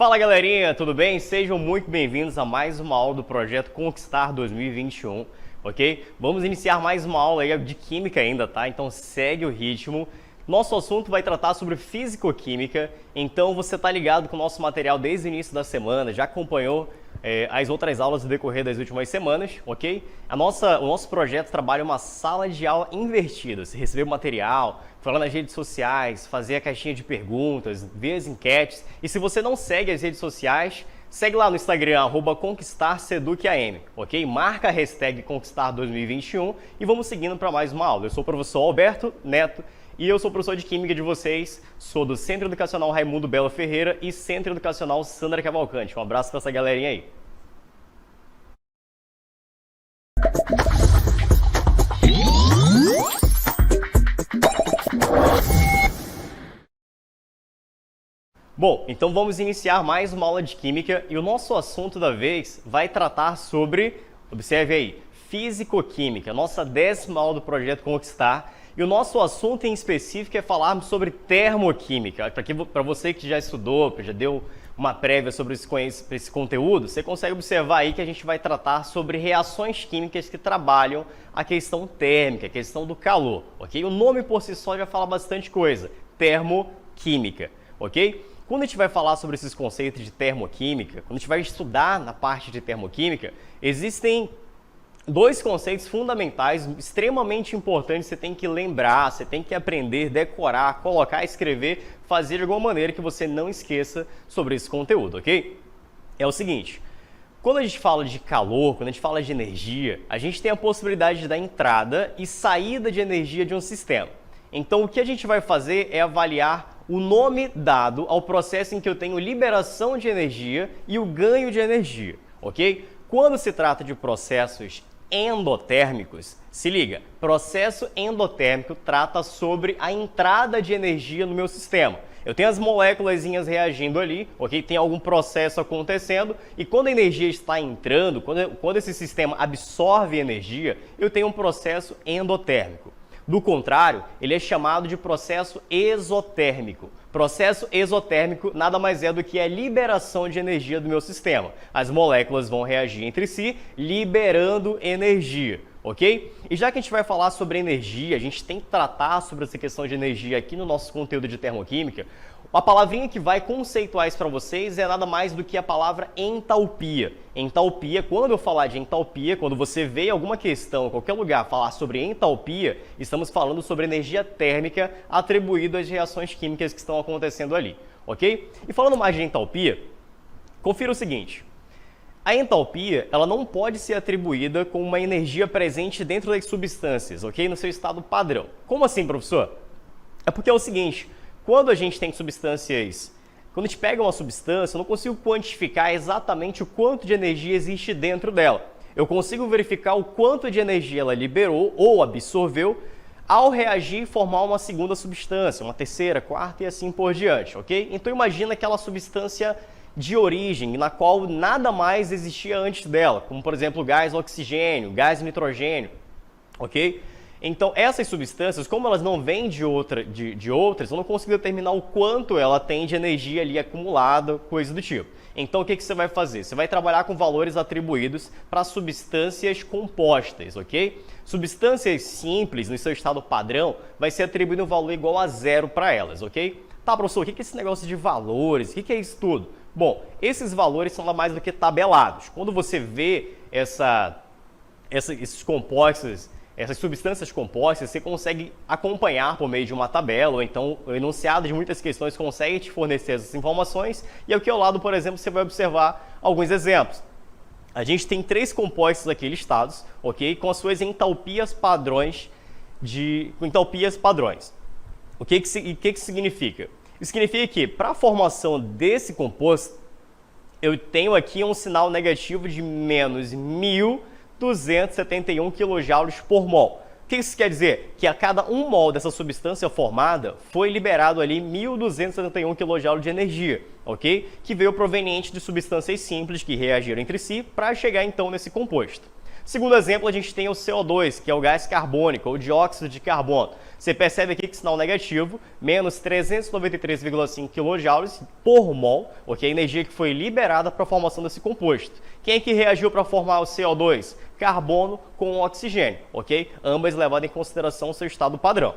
Fala galerinha, tudo bem? Sejam muito bem-vindos a mais uma aula do projeto Conquistar 2021, ok? Vamos iniciar mais uma aula aí de Química ainda, tá? Então segue o ritmo. Nosso assunto vai tratar sobre Físico-Química, então você tá ligado com o nosso material desde o início da semana, já acompanhou as outras aulas no decorrer das últimas semanas, ok? O nosso projeto trabalha uma sala de aula invertida. Você recebeu material, falar nas redes sociais, fazer a caixinha de perguntas, ver as enquetes. E se você não segue as redes sociais, segue lá no Instagram, @ConquistarSeducAM, ok? Marca a hashtag Conquistar2021 e vamos seguindo para mais uma aula. Eu sou o professor Alberto Neto e eu sou professor de Química de vocês, sou do Centro Educacional Raimundo Belo Ferreira e Centro Educacional Sandra Cavalcante. Um abraço para essa galerinha aí. Bom, então vamos iniciar mais uma aula de Química e o nosso assunto da vez vai tratar sobre, observe aí, Físico-Química, nossa 10ª aula do projeto Conquistar. E o nosso assunto em específico é falarmos sobre termoquímica. Para você que já estudou, já deu uma prévia sobre esse conteúdo, você consegue observar aí que a gente vai tratar sobre reações químicas que trabalham a questão térmica, a questão do calor, ok? O nome por si só já fala bastante coisa, termoquímica, ok? Quando a gente vai falar sobre esses conceitos de termoquímica, quando a gente vai estudar na parte de termoquímica, existem dois conceitos fundamentais, extremamente importantes, você tem que lembrar, você tem que aprender, decorar, colocar, escrever, fazer de alguma maneira que você não esqueça sobre esse conteúdo, ok? É o seguinte, quando a gente fala de calor, quando a gente fala de energia, a gente tem a possibilidade da entrada e saída de energia de um sistema. Então, o que a gente vai fazer é avaliar o nome dado ao processo em que eu tenho liberação de energia e o ganho de energia, ok? Quando se trata de processos endotérmicos, se liga, processo endotérmico trata sobre a entrada de energia no meu sistema. Eu tenho as moléculas reagindo ali, ok? Tem algum processo acontecendo e quando a energia está entrando, quando esse sistema absorve energia, eu tenho um processo endotérmico. Do contrário, ele é chamado de processo exotérmico. Processo exotérmico nada mais é do que a liberação de energia do meu sistema. As moléculas vão reagir entre si, liberando energia, ok? E já que a gente vai falar sobre energia, a gente tem que tratar sobre essa questão de energia aqui no nosso conteúdo de termoquímica. Uma palavrinha que vai conceituar isso para vocês é nada mais do que a palavra entalpia. Entalpia, quando eu falar de entalpia, quando você vê alguma questão, em qualquer lugar, falar sobre entalpia, estamos falando sobre energia térmica atribuída às reações químicas que estão acontecendo ali, ok? E falando mais de entalpia, confira o seguinte. A entalpia, ela não pode ser atribuída com uma energia presente dentro das substâncias, ok? No seu estado padrão. Como assim, professor? É porque é o seguinte, quando a gente tem substâncias, quando a gente pega uma substância, eu não consigo quantificar exatamente o quanto de energia existe dentro dela. Eu consigo verificar o quanto de energia ela liberou ou absorveu ao reagir e formar uma segunda substância, uma terceira, quarta e assim por diante, ok? Então imagina aquela substância de origem, na qual nada mais existia antes dela, como por exemplo gás oxigênio, gás nitrogênio, ok? Então essas substâncias, como elas não vêm de outras, eu não consigo determinar o quanto ela tem de energia ali acumulada, coisa do tipo. Então o que você vai fazer? Você vai trabalhar com valores atribuídos para substâncias compostas, ok? Substâncias simples, no seu estado padrão, vai ser atribuído um valor igual a 0 para elas, ok? Tá, professor, o que é esse negócio de valores? O que é isso tudo? Bom, esses valores são nada mais do que tabelados. Quando você vê esses compostos, essas substâncias compostas, você consegue acompanhar por meio de uma tabela, ou então o enunciado de muitas questões consegue te fornecer essas informações, e aqui ao lado, por exemplo, você vai observar alguns exemplos. A gente tem 3 compostos aqui listados, ok? Com as suas entalpias padrões. O que significa? Isso significa que, para a formação desse composto, eu tenho aqui um sinal negativo de menos 1.271 kJ por mol. O que isso quer dizer? Que a cada 1 mol dessa substância formada foi liberado ali 1.271 kJ de energia, ok? Que veio proveniente de substâncias simples que reagiram entre si para chegar então nesse composto. Segundo exemplo, a gente tem o CO2, que é o gás carbônico, ou dióxido de carbono. Você percebe aqui que sinal negativo, menos 393,5 kJ por mol, ok? Energia que foi liberada para a formação desse composto. Quem é que reagiu para formar o CO2? Carbono com oxigênio, ok? Ambas levadas em consideração o seu estado padrão.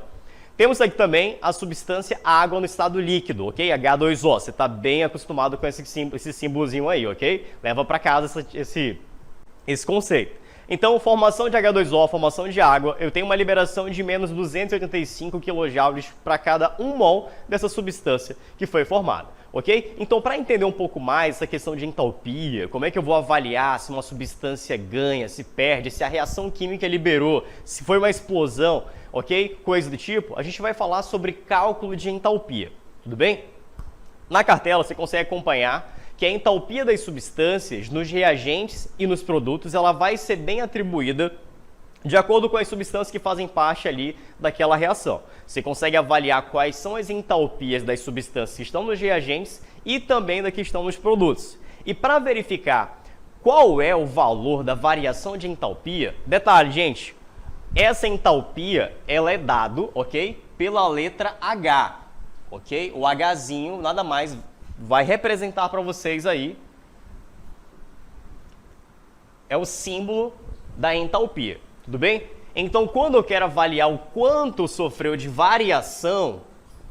Temos aqui também a substância água no estado líquido, ok? H2O. Você está bem acostumado com esse símbolozinho aí, ok? Leva para casa esse conceito. Então, formação de H2O, formação de água, eu tenho uma liberação de menos 285 kJ para cada 1 mol dessa substância que foi formada, ok? Então, para entender um pouco mais essa questão de entalpia, como é que eu vou avaliar se uma substância ganha, se perde, se a reação química liberou, se foi uma explosão, ok? Coisa do tipo, a gente vai falar sobre cálculo de entalpia, tudo bem? Na cartela você consegue acompanhar que a entalpia das substâncias nos reagentes e nos produtos ela vai ser bem atribuída de acordo com as substâncias que fazem parte ali daquela reação. Você consegue avaliar quais são as entalpias das substâncias que estão nos reagentes e também das que estão nos produtos. E para verificar qual é o valor da variação de entalpia, detalhe, gente, essa entalpia ela é dado, ok, pela letra H, ok? O Hzinho nada mais vai representar para vocês aí, é o símbolo da entalpia, tudo bem? Então, quando eu quero avaliar o quanto sofreu de variação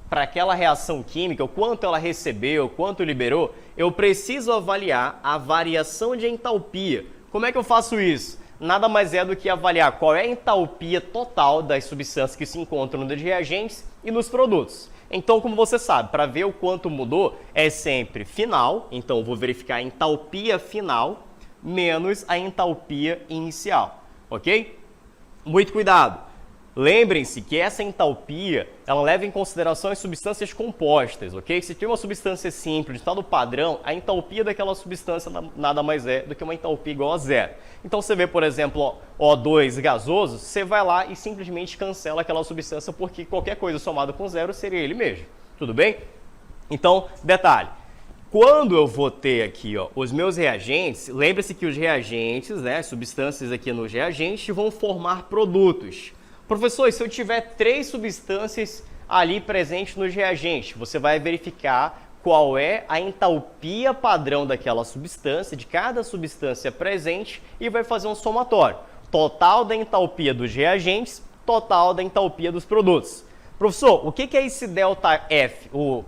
para aquela reação química, o quanto ela recebeu, o quanto liberou, eu preciso avaliar a variação de entalpia. Como é que eu faço isso? Nada mais é do que avaliar qual é a entalpia total das substâncias que se encontram nos reagentes e nos produtos. Então, como você sabe, para ver o quanto mudou, é sempre final, então eu vou verificar a entalpia final menos a entalpia inicial, ok? Muito cuidado! Lembrem-se que essa entalpia, ela leva em consideração as substâncias compostas, ok? Se tem uma substância simples, de estado padrão, a entalpia daquela substância nada mais é do que uma entalpia igual a zero. Então, você vê, por exemplo, O2 gasoso, você vai lá e simplesmente cancela aquela substância porque qualquer coisa somada com zero seria ele mesmo, tudo bem? Então, detalhe, quando eu vou ter aqui os meus reagentes, lembre-se que os reagentes, né, as substâncias aqui nos reagentes, vão formar produtos. Professor, se eu tiver 3 substâncias ali presentes nos reagentes, você vai verificar qual é a entalpia padrão daquela substância, de cada substância presente, e vai fazer um somatório. Total da entalpia dos reagentes, total da entalpia dos produtos. Professor, o que é esse ΔF? O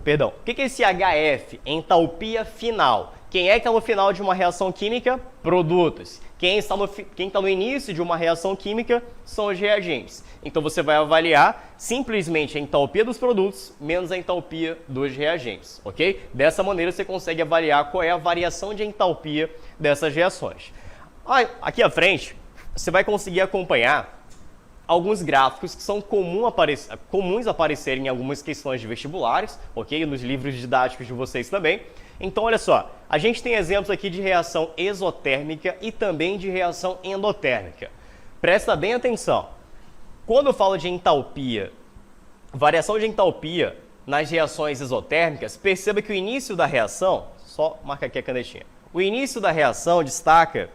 que é esse HF? Entalpia final. Quem é que está no final de uma reação química? Produtos. Quem está no início de uma reação química são os reagentes. Então você vai avaliar simplesmente a entalpia dos produtos menos a entalpia dos reagentes, ok? Dessa maneira você consegue avaliar qual é a variação de entalpia dessas reações. Aqui à frente você vai conseguir acompanhar alguns gráficos que são comuns aparecerem em algumas questões de vestibulares, ok? Nos livros didáticos de vocês também. Então, olha só, a gente tem exemplos aqui de reação exotérmica e também de reação endotérmica. Presta bem atenção. Quando eu falo de entalpia, variação de entalpia nas reações exotérmicas, perceba que o início da reação, só marca aqui a canetinha, o início da reação destaca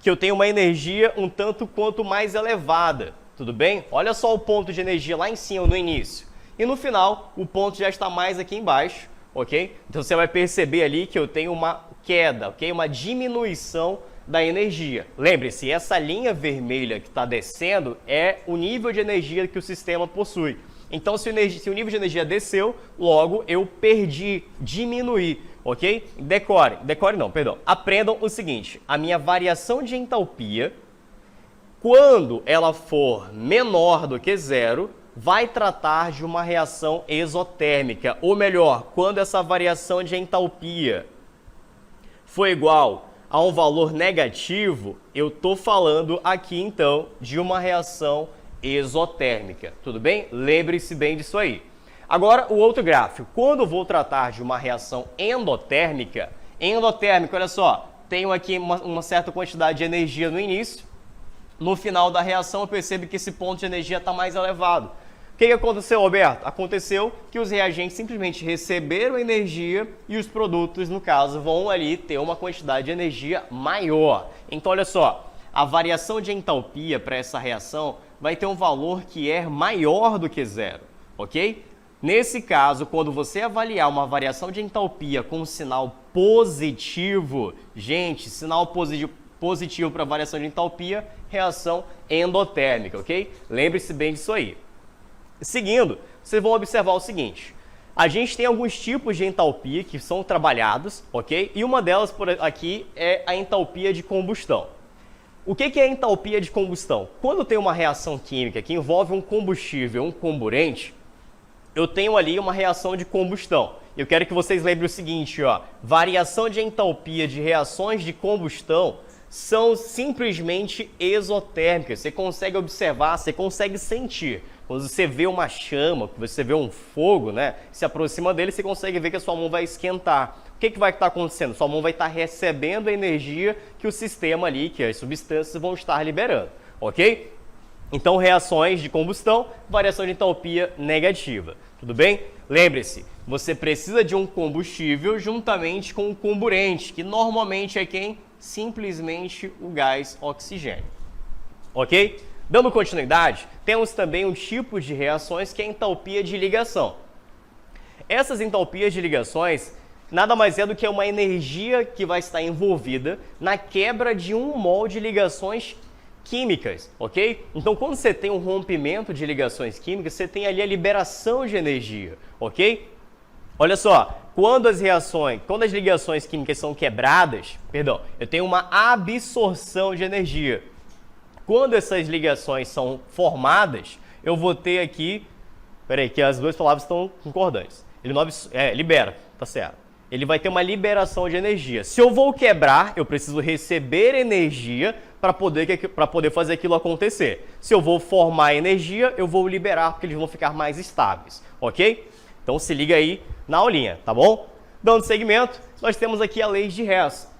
que eu tenho uma energia um tanto quanto mais elevada, tudo bem? Olha só o ponto de energia lá em cima no início. E no final, o ponto já está mais aqui embaixo, ok? Então você vai perceber ali que eu tenho uma queda, ok? Uma diminuição da energia. Lembre-se, essa linha vermelha que está descendo é o nível de energia que o sistema possui. Então, se o nível de energia desceu, logo eu perdi, diminuí, ok? Aprendam o seguinte, a minha variação de entalpia, quando ela for menor do que zero, vai tratar de uma reação exotérmica, ou melhor, quando essa variação de entalpia for igual a um valor negativo, eu estou falando aqui então de uma reação exotérmica, tudo bem? Lembre-se bem disso aí. Agora, o outro gráfico, quando eu vou tratar de uma reação endotérmica, olha só, tenho aqui uma certa quantidade de energia no início, no final da reação eu percebo que esse ponto de energia está mais elevado. O que aconteceu, Roberto? Aconteceu que os reagentes simplesmente receberam energia e os produtos, no caso, vão ali ter uma quantidade de energia maior. Então, olha só, a variação de entalpia para essa reação vai ter um valor que é maior do que zero, ok? Nesse caso, quando você avaliar uma variação de entalpia com um sinal positivo, gente, sinal positivo para variação de entalpia, reação endotérmica, ok? Lembre-se bem disso aí. Seguindo, vocês vão observar o seguinte: a gente tem alguns tipos de entalpia que são trabalhados, ok? E uma delas por aqui é a entalpia de combustão. O que é a entalpia de combustão? Quando tem uma reação química que envolve um combustível, um comburente, eu tenho ali uma reação de combustão. Eu quero que vocês lembrem o seguinte, ó, variação de entalpia de reações de combustão são simplesmente exotérmicas. Você consegue observar, você consegue sentir. Quando você vê uma chama, quando você vê um fogo, né, se aproxima dele, você consegue ver que a sua mão vai esquentar. O que vai estar acontecendo? Sua mão vai estar recebendo a energia que o sistema ali, que as substâncias vão estar liberando, ok? Então, reações de combustão, variação de entalpia negativa, tudo bem? Lembre-se, você precisa de um combustível juntamente com um comburente, que normalmente é quem? Simplesmente o gás oxigênio, ok? Dando continuidade, temos também um tipo de reações que é a entalpia de ligação. Essas entalpias de ligações nada mais é do que uma energia que vai estar envolvida na quebra de um mol de ligações químicas, ok? Então, quando você tem um rompimento de ligações químicas, você tem ali a liberação de energia, ok? Olha só, quando as ligações químicas são quebradas, eu tenho uma absorção de energia. Quando essas ligações são formadas, eu vou ter aqui, que as duas palavras estão concordantes. Ele não libera, tá certo? Ele vai ter uma liberação de energia. Se eu vou quebrar, eu preciso receber energia para poder fazer aquilo acontecer. Se eu vou formar energia, eu vou liberar, porque eles vão ficar mais estáveis, ok? Então se liga aí na aulinha, tá bom? Dando seguimento, nós temos aqui a lei de Hess.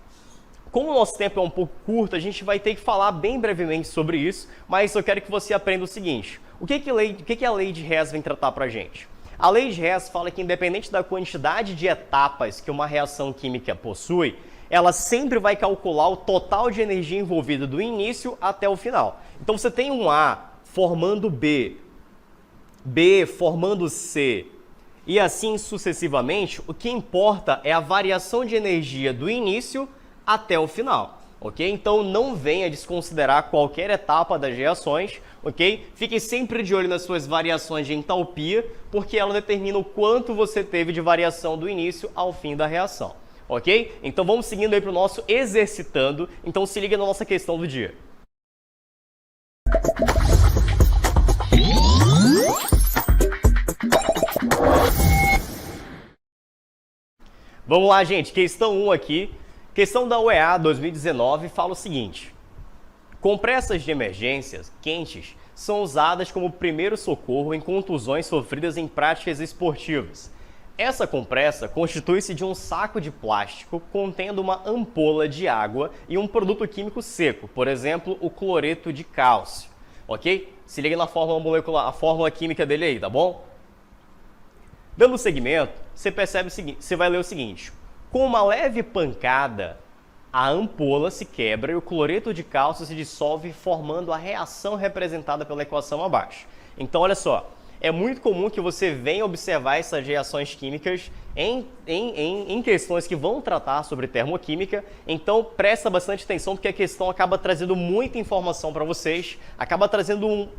Como o nosso tempo é um pouco curto, a gente vai ter que falar bem brevemente sobre isso, mas eu quero que você aprenda o seguinte: o que a lei de Hess vem tratar para a gente? A lei de Hess fala que, independente da quantidade de etapas que uma reação química possui, ela sempre vai calcular o total de energia envolvida do início até o final. Então você tem um A formando B, B formando C, e assim sucessivamente. O que importa é a variação de energia do início até o final, ok? Então não venha desconsiderar qualquer etapa das reações, ok? Fique sempre de olho nas suas variações de entalpia, porque ela determina o quanto você teve de variação do início ao fim da reação, ok? Então vamos seguindo aí para o nosso exercitando. Então se liga na nossa questão do dia. Vamos lá, gente. Questão 1 aqui. Questão da UEA 2019 fala o seguinte: compressas de emergências quentes são usadas como primeiro socorro em contusões sofridas em práticas esportivas. Essa compressa constitui-se de um saco de plástico contendo uma ampola de água e um produto químico seco, por exemplo, o cloreto de cálcio, ok? Se liga na fórmula molecular, a fórmula química dele aí, tá bom? Dando seguimento, você percebe o seguinte, você vai ler o seguinte: com uma leve pancada, a ampola se quebra e o cloreto de cálcio se dissolve, formando a reação representada pela equação abaixo. Então, olha só, é muito comum que você venha observar essas reações químicas em questões que vão tratar sobre termoquímica. Então, presta bastante atenção, porque a questão acaba trazendo muita informação para vocês, acaba trazendo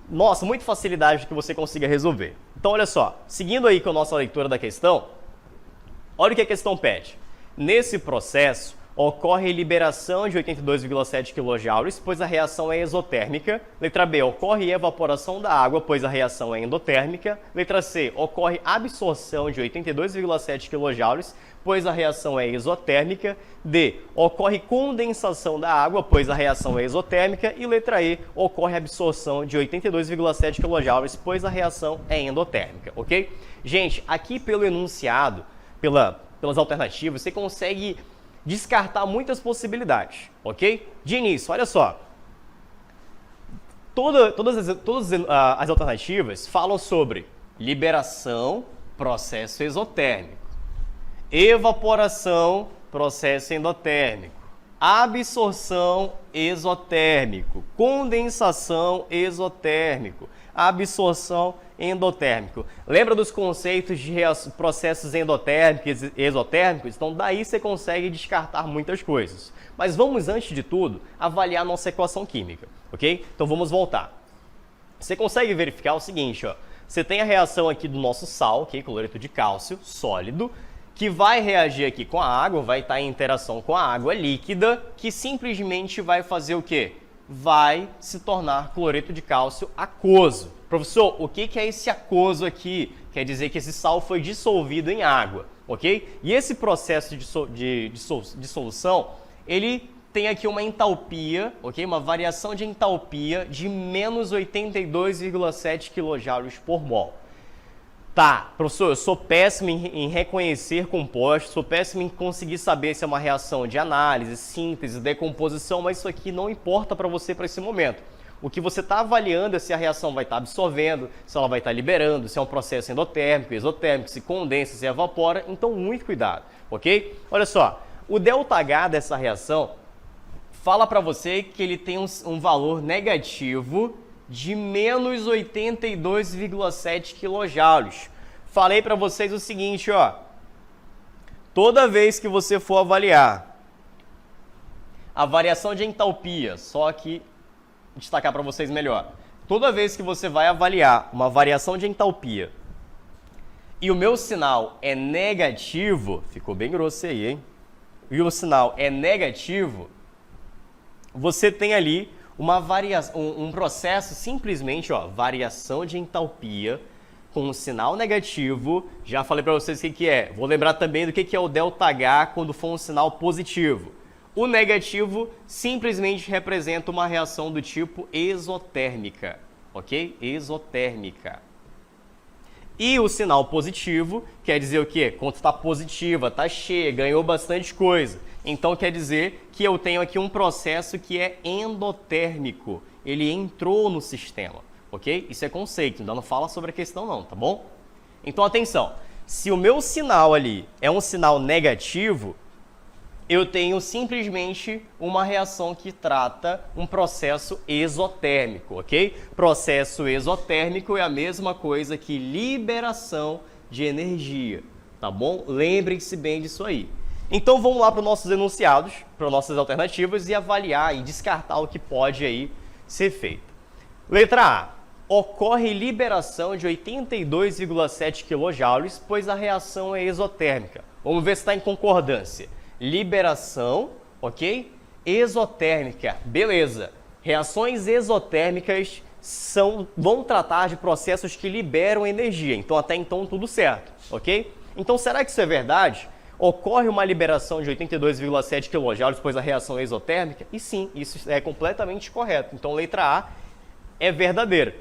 muita facilidade que você consiga resolver. Então, olha só, seguindo aí com a nossa leitura da questão, olha o que a questão pede. Nesse processo, ocorre liberação de 82,7 kJ, pois a reação é exotérmica. Letra B, ocorre evaporação da água, pois a reação é endotérmica. Letra C, ocorre absorção de 82,7 kJ, pois a reação é exotérmica. D, ocorre condensação da água, pois a reação é exotérmica. E letra E, ocorre absorção de 82,7 kJ, pois a reação é endotérmica, ok? Gente, aqui pelo enunciado, pelas alternativas, você consegue descartar muitas possibilidades, ok? De início, olha só. Todas as alternativas falam sobre liberação, processo exotérmico, evaporação, processo endotérmico, absorção exotérmico, condensação exotérmico, absorção endotérmico. Lembra dos conceitos de processos endotérmicos e exotérmicos? Então daí você consegue descartar muitas coisas. Mas vamos, antes de tudo, avaliar a nossa equação química, ok? Então vamos voltar. Você consegue verificar o seguinte, ó. Você tem a reação aqui do nosso sal, ok? Cloreto de cálcio, sólido, que vai reagir aqui com a água, vai estar em interação com a água líquida, que simplesmente vai fazer o quê? Vai se tornar cloreto de cálcio aquoso. Professor, o que é esse aquoso aqui? Quer dizer que esse sal foi dissolvido em água, ok? E esse processo de dissolução, ele tem aqui uma entalpia, ok? Uma variação de entalpia de menos 82,7 kJ por mol. Tá, professor, eu sou péssimo em reconhecer compostos, sou péssimo em conseguir saber se é uma reação de análise, síntese, decomposição, mas isso aqui não importa para você para esse momento. O que você está avaliando é se a reação vai estar absorvendo, se ela vai estar liberando, se é um processo endotérmico, exotérmico, se condensa, se evapora, então muito cuidado, ok? Olha só, o ΔH dessa reação fala para você que ele tem um valor negativo de menos 82,7 kJ. Falei para vocês o seguinte, ó. Toda vez que você for avaliar a variação de entalpia, só que destacar para vocês melhor. Toda vez que você vai avaliar uma variação de entalpia e o meu sinal é negativo, ficou bem grosso aí, hein? E o sinal é negativo, você tem ali um processo simplesmente, ó, variação de entalpia com um sinal negativo. Já falei para vocês o que é. Vou lembrar também do que é o ΔH quando for um sinal positivo. O negativo simplesmente representa uma reação do tipo exotérmica, ok? Exotérmica. E o sinal positivo quer dizer o quê? Quando está positiva, está cheia, ganhou bastante coisa. Então quer dizer que eu tenho aqui um processo que é endotérmico. Ele entrou no sistema, ok? Isso é conceito, ainda não fala sobre a questão não, tá bom? Então atenção, se o meu sinal ali é um sinal negativo, eu tenho simplesmente uma reação que trata um processo exotérmico, ok? Processo exotérmico é a mesma coisa que liberação de energia, tá bom? Lembrem-se bem disso aí. Então vamos lá para os nossos enunciados, para as nossas alternativas e avaliar e descartar o que pode aí ser feito. Letra A. Ocorre liberação de 82,7 kJ, pois a reação é exotérmica. Vamos ver se está em concordância. Liberação, ok? Exotérmica, beleza. Reações exotérmicas vão tratar de processos que liberam energia. Então até então tudo certo, ok? Então será que isso é verdade? Ocorre uma liberação de 82,7 kJ, pois a reação é exotérmica? E sim, isso é completamente correto. Então, letra A é verdadeira.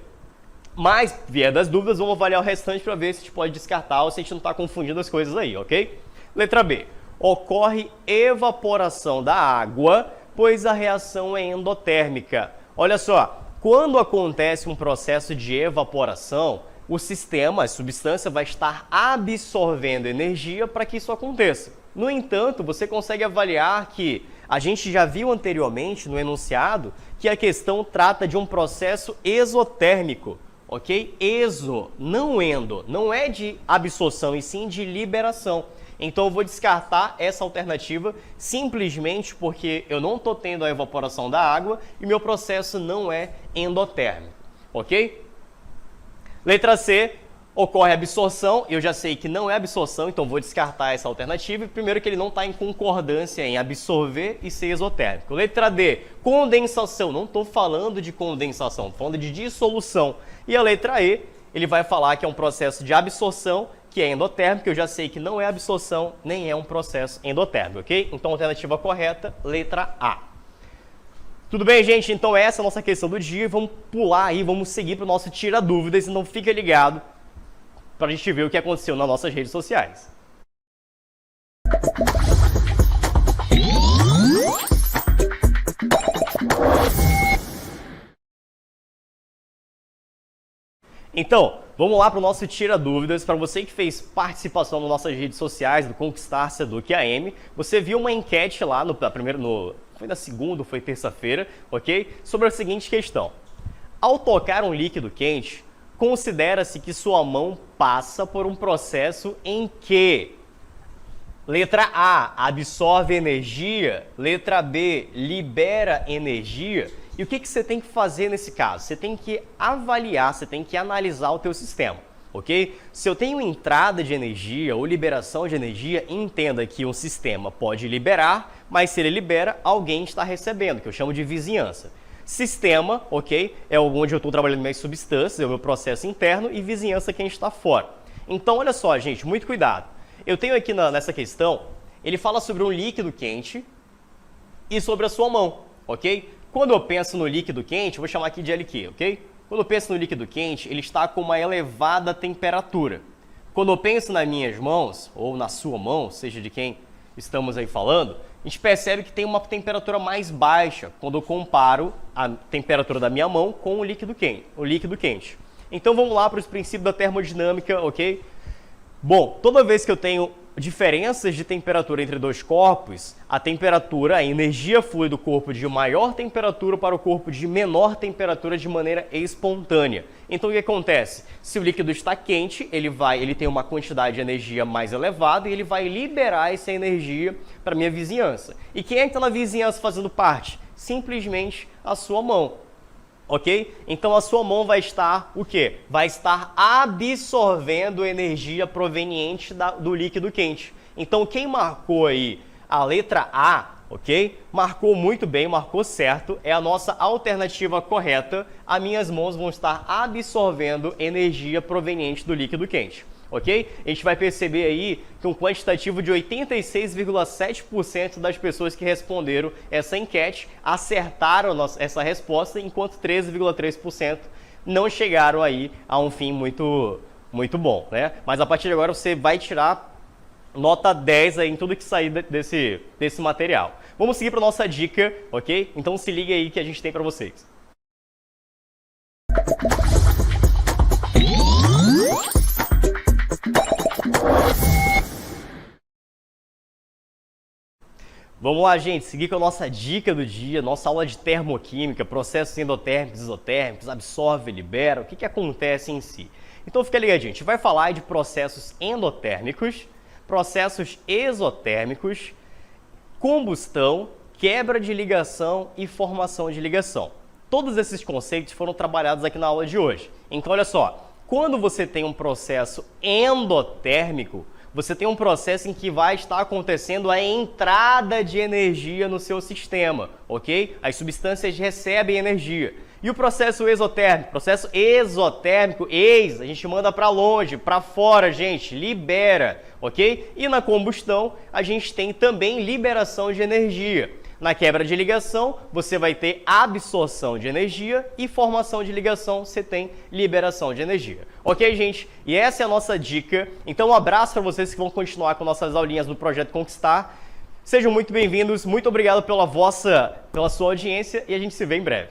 Mas, via das dúvidas, vamos avaliar o restante para ver se a gente pode descartar ou se a gente não está confundindo as coisas aí, ok? Letra B. Ocorre evaporação da água, pois a reação é endotérmica. Olha só, quando acontece um processo de evaporação, o sistema, a substância, vai estar absorvendo energia para que isso aconteça. No entanto, você consegue avaliar que a gente já viu anteriormente no enunciado que a questão trata de um processo exotérmico, ok? Exo, não endo, não é de absorção e sim de liberação. Então eu vou descartar essa alternativa simplesmente porque eu não estou tendo a evaporação da água e meu processo não é endotérmico, ok? Letra C, ocorre absorção, eu já sei que não é absorção, então vou descartar essa alternativa. Primeiro que ele não está em concordância em absorver e ser exotérmico. Letra D, condensação, não estou falando de condensação, estou falando de dissolução. E a letra E, ele vai falar que é um processo de absorção, que é endotérmico, eu já sei que não é absorção, nem é um processo endotérmico, ok? Então, alternativa correta, letra A. Tudo bem, gente? Então essa é a nossa questão do dia. Vamos pular aí, vamos seguir para o nosso Tira Dúvidas. Então fica ligado para a gente ver o que aconteceu nas nossas redes sociais. Então, vamos lá para o nosso Tira Dúvidas. Para você que fez participação nas nossas redes sociais do Conquistar Seduc AM, você viu uma enquete lá no foi na segunda ou foi terça-feira, ok? Sobre a seguinte questão. Ao tocar um líquido quente, considera-se que sua mão passa por um processo em que letra A, absorve energia, letra B, libera energia. E o que você tem que fazer nesse caso? Você tem que avaliar, você tem que analisar o teu sistema, ok? Se eu tenho entrada de energia ou liberação de energia, entenda que um sistema pode liberar, mas se ele libera, alguém está recebendo, que eu chamo de vizinhança. Sistema, ok? É onde eu estou trabalhando minhas substâncias, é o meu processo interno, e vizinhança quem está fora. Então, olha só, gente, muito cuidado. Eu tenho aqui nessa questão, ele fala sobre um líquido quente e sobre a sua mão, ok? Quando eu penso no líquido quente, eu vou chamar aqui de LQ, ok? Quando eu penso no líquido quente, ele está com uma elevada temperatura. Quando eu penso nas minhas mãos, ou na sua mão, seja de quem estamos aí falando, a gente percebe que tem uma temperatura mais baixa quando eu comparo a temperatura da minha mão com o líquido quente. Então vamos lá para os princípios da termodinâmica, ok? Bom, toda vez que eu tenho diferenças de temperatura entre dois corpos, a temperatura, a energia flui do corpo de maior temperatura para o corpo de menor temperatura de maneira espontânea. Então o que acontece? Se o líquido está quente, ele tem uma quantidade de energia mais elevada e ele vai liberar essa energia para a minha vizinhança. E quem é que está na vizinhança fazendo parte? Simplesmente a sua mão. Ok? Então a sua mão vai estar o quê? Vai estar absorvendo energia proveniente do líquido quente. Então quem marcou aí a letra A, ok? Marcou muito bem, marcou certo, é a nossa alternativa correta. As minhas mãos vão estar absorvendo energia proveniente do líquido quente. Ok? A gente vai perceber aí que um quantitativo de 86,7% das pessoas que responderam essa enquete acertaram essa resposta, enquanto 13,3% não chegaram aí a um fim muito bom, né? Mas a partir de agora você vai tirar nota 10 aí em tudo que sair desse material. Vamos seguir para nossa dica, ok? Então se liga aí que a gente tem para vocês. Vamos lá, gente, seguir com a nossa dica do dia, nossa aula de termoquímica, processos endotérmicos, isotérmicos, absorve, libera, o que acontece em si. Então fica ligadinho, a gente vai falar de processos endotérmicos, processos exotérmicos, combustão, quebra de ligação e formação de ligação. Todos esses conceitos foram trabalhados aqui na aula de hoje. Então olha só, quando você tem um processo endotérmico, você tem um processo em que vai estar acontecendo a entrada de energia no seu sistema, ok? As substâncias recebem energia. E o processo exotérmico? Processo exotérmico, a gente manda para longe, para fora, gente, libera, ok? E na combustão, a gente tem também liberação de energia. Na quebra de ligação, você vai ter absorção de energia e formação de ligação, você tem liberação de energia. Ok, gente? E essa é a nossa dica. Então, um abraço para vocês que vão continuar com nossas aulinhas do Projeto Conquistar. Sejam muito bem-vindos, muito obrigado pela sua audiência e a gente se vê em breve.